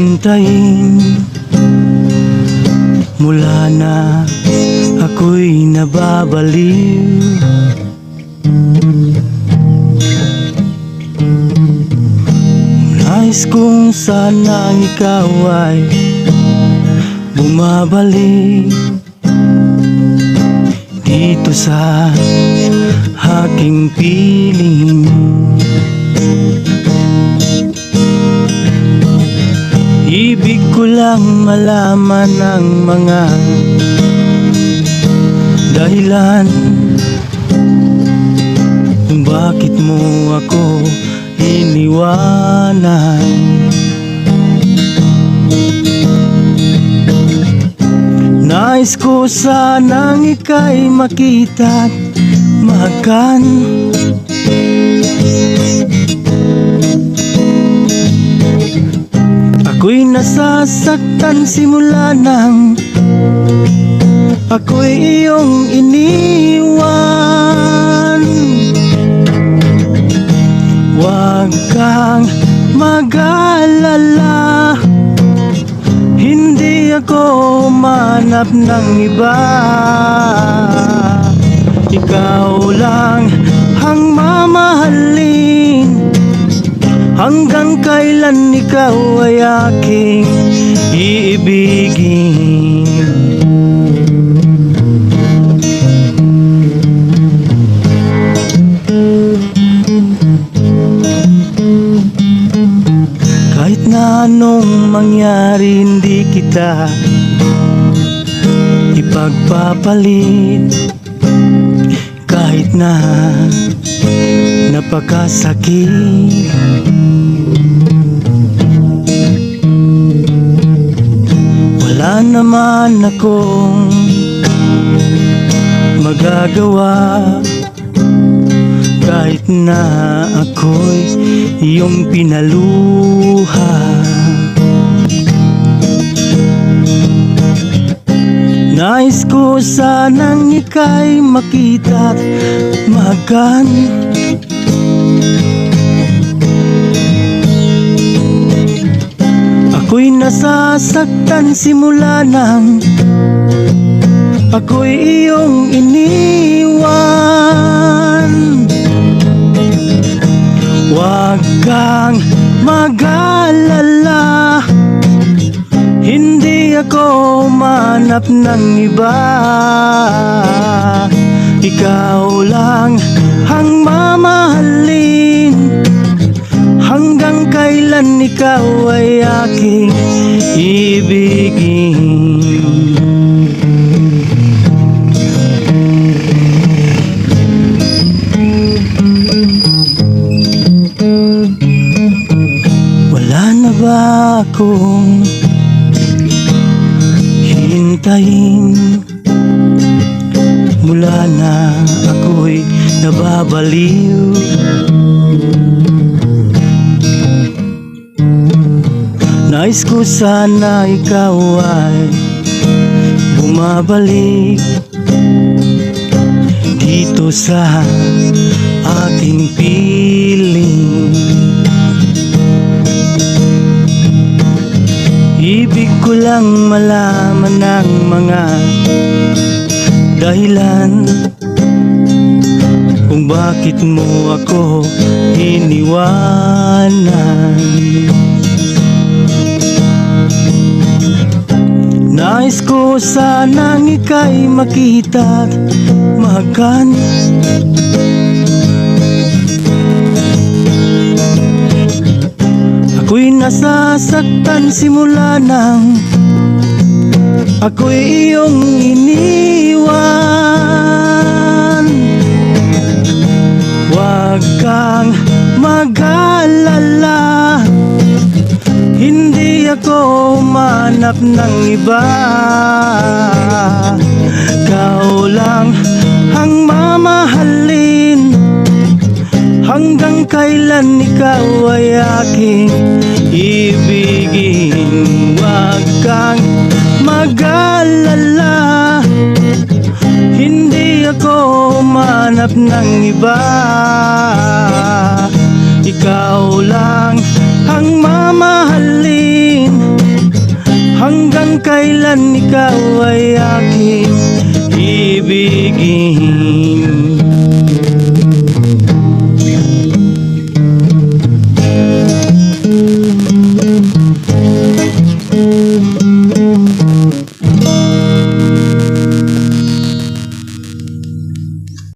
hintayin. Mula na ako'y nababaliw, nais kong sana ikaw ay bumabalik dito sa aking piling. Ibig ko lang malaman ang mga dahilan kung bakit mo ako iniwanan. Nais ko sanang ika'y makita't makan. Ako'y nasasaktan simula nang ako'y iyong iniwan. Huwag kang mag-alala, hindi ako manap ng iba. Ikaw lang ang mamahalin, hanggang kailan ikaw ay aking iibigin. Kahit na anong mangyari, hindi kita ipagpapalit. Kahit na napakasakit, wala naman akong magagawa. Kahit na ako'y iyong pinaluha, nais ko sanang ika'y makita't magan. Ako'y nasasaktan simula nang ako'y iyong iniwan. Huwag kang mag-alala, hindi ako manap ng iba. Ikaw lang ang mamahalin, hanggang kailan ikaw ay aking ibigin. Wala na ba akong hintayin? Mula na ako'y nababaliw, nais ko sana ikaw ay bumabalik dito sa aking piling. Ibig ko lang malaman ang mga dahilan kung bakit mo ako iniwanan. Nais ko sanang ika'y makita't magan. Ako'y nasasaktan simula nang ako'y iyong iniwan. Huwag kang mag-alala, hindi ako manap ng iba. Ikaw lang ang mamahalin, hanggang kailan ikaw ay aking ibigin. Huwag kang mag-alala, hindi ako manap ng iba. Ikaw lang ang mamahalin, kailan ikaw ay aking ibigin.